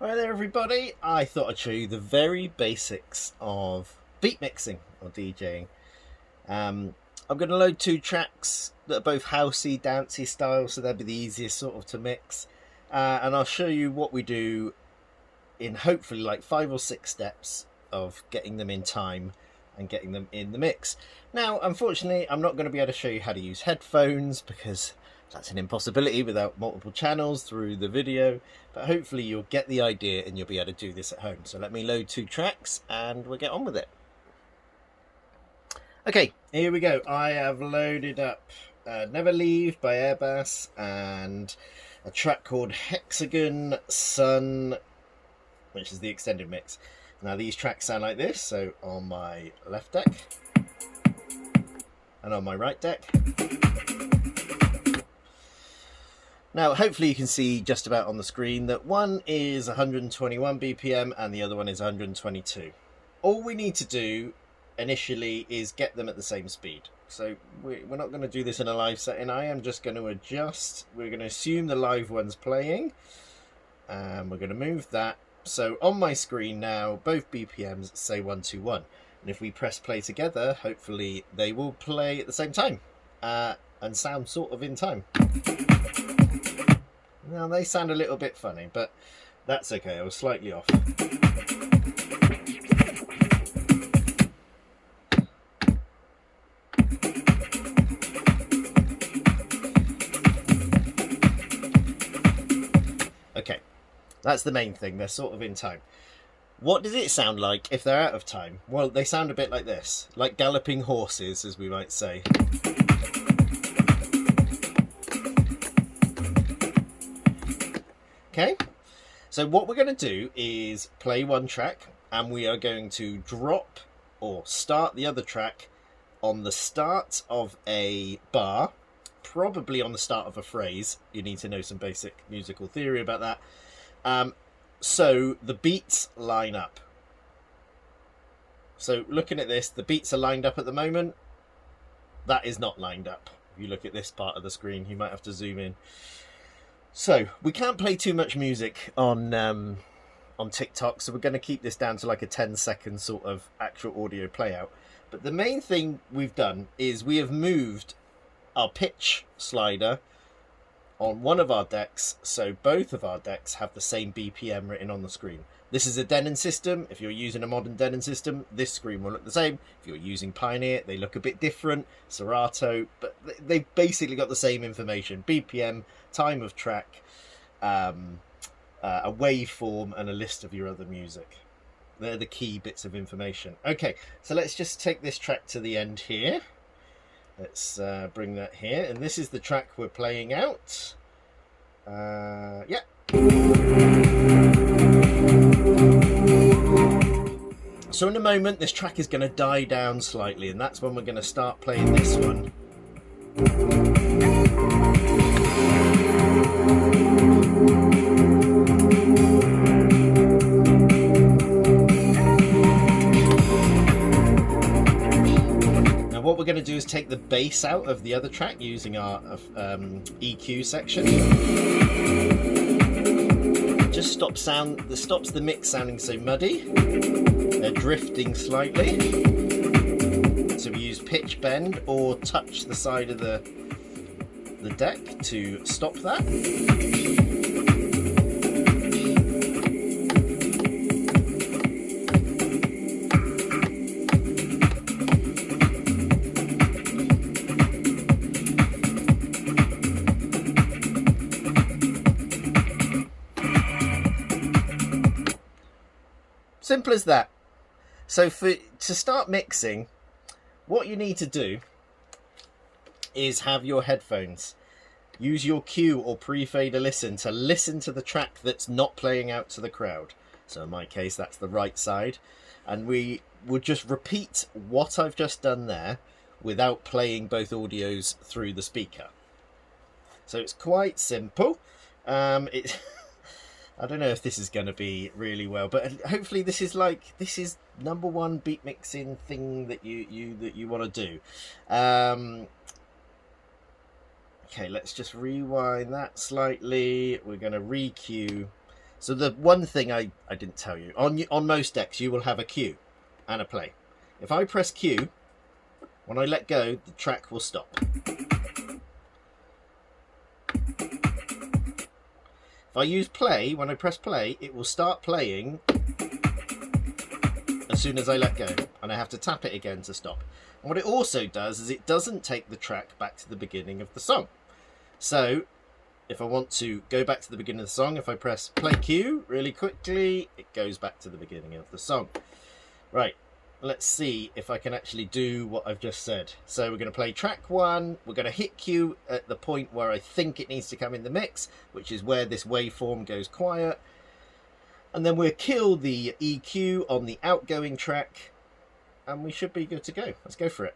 Hi there everybody, I thought I'd show you the very basics of beat mixing or DJing. I'm going to load two tracks that are both housey, dancey style, so they'll be the easiest sort of to mix. And I'll show you what we do in hopefully like 5 or 6 steps of getting them in time and getting them in the mix. Now, unfortunately, I'm not going to be able to show you how to use headphones because that's an impossibility without multiple channels through the video, but hopefully you'll get the idea and you'll be able to do this at home. So let me load 2 tracks and we'll get on with it. Okay, here we go. I have loaded up Never Leave by Airbass and a track called Hexagon Sun, which is the extended mix. Now these tracks sound like this, so on my left deck and on my right deck. Now, hopefully you can see just about on the screen that one is 121 BPM and the other one is 122. All we need to do initially is get them at the same speed. So we're not going to do this in a live setting. I am just going to adjust. We're going to assume the live one's playing. And we're going to move that. So on my screen now, both BPMs say 121. And if we press play together, hopefully they will play at the same time. And sound sort of in time. Now they sound a little bit funny, but that's okay. I was slightly off. Okay, that's the main thing. They're sort of in time. What does it sound like if they're out of time? Well, they sound a bit like this, like galloping horses, as we might say. Okay, so what we're going to do is play one track and we are going to drop or start the other track on the start of a bar, probably on the start of a phrase. You need to know some basic musical theory about that. So the beats line up. So looking at this, the beats are lined up at the moment. That is not lined up. If you look at this part of the screen, you might have to zoom in. So we can't play too much music on TikTok, so we're going to keep this down to like a 10-second sort of actual audio play out. But the main thing we've done is we have moved our pitch slider on one of our decks, so both of our decks have the same BPM written on the screen. This is a Denon system. If you're using a modern Denon system, this screen will look the same. If you're using Pioneer, they look a bit different. Serato, but they've basically got the same information. BPM, time of track, a waveform, and a list of your other music. They're the key bits of information. Okay, so let's just take this track to the end here. Let's bring that here. And this is the track we're playing out. Yeah. So in a moment, this track is going to die down slightly, and that's when we're going to start playing this one. Now what we're going to do is take the bass out of the other track using our EQ section. Just stops the mix sounding so muddy. They're drifting slightly. So we use pitch bend or touch the side of the deck to stop that. Simple as that. So to start mixing, what you need to do is have your headphones. Use your cue or pre-fader listen to the track that's not playing out to the crowd. So in my case, that's the right side. And we will just repeat what I've just done there without playing both audios through the speaker. So it's quite simple. I don't know if this is going to be really well, but hopefully this is #1 beat mixing thing that you want to do. Okay, let's just rewind that slightly. We're going to re-cue. So the one thing I didn't tell you, on most decks you will have a cue and a play. If I press Q, when I let go, the track will stop. If I use play, when I press play, it will start playing as soon as I let go, and I have to tap it again to stop. And what it also does is it doesn't take the track back to the beginning of the song. So if I want to go back to the beginning of the song, if I press play Q really quickly, it goes back to the beginning of the song. Right, let's see if I can actually do what I've just said. So we're going to play track 1, we're going to hit Q at the point where I think it needs to come in the mix, which is where this waveform goes quiet. And then we'll kill the EQ on the outgoing track, and we should be good to go. Let's go for it.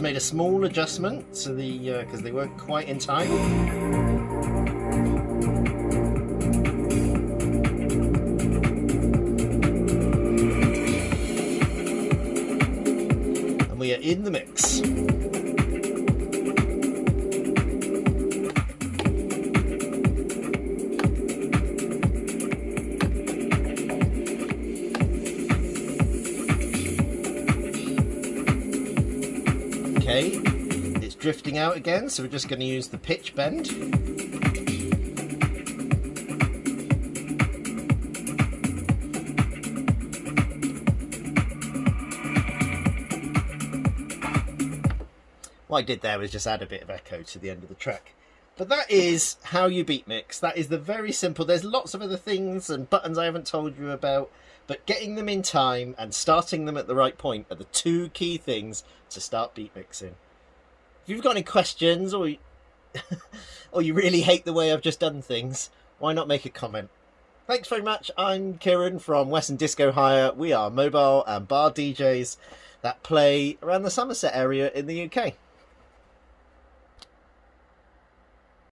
Made a small adjustment to the because they weren't quite in time. And we are in the mix. Okay, it's drifting out again, so we're just going to use the pitch bend. What I did there was just add a bit of echo to the end of the track. But that is how you beat mix. That is the very simple. There's lots of other things and buttons I haven't told you about, but getting them in time and starting them at the right point are the two key things to start beat mixing. If you've got any questions or you really hate the way I've just done things, why not make a comment? Thanks very much. I'm Kieran from Weston Disco Hire. We are mobile and bar DJs that play around the Somerset area in the UK.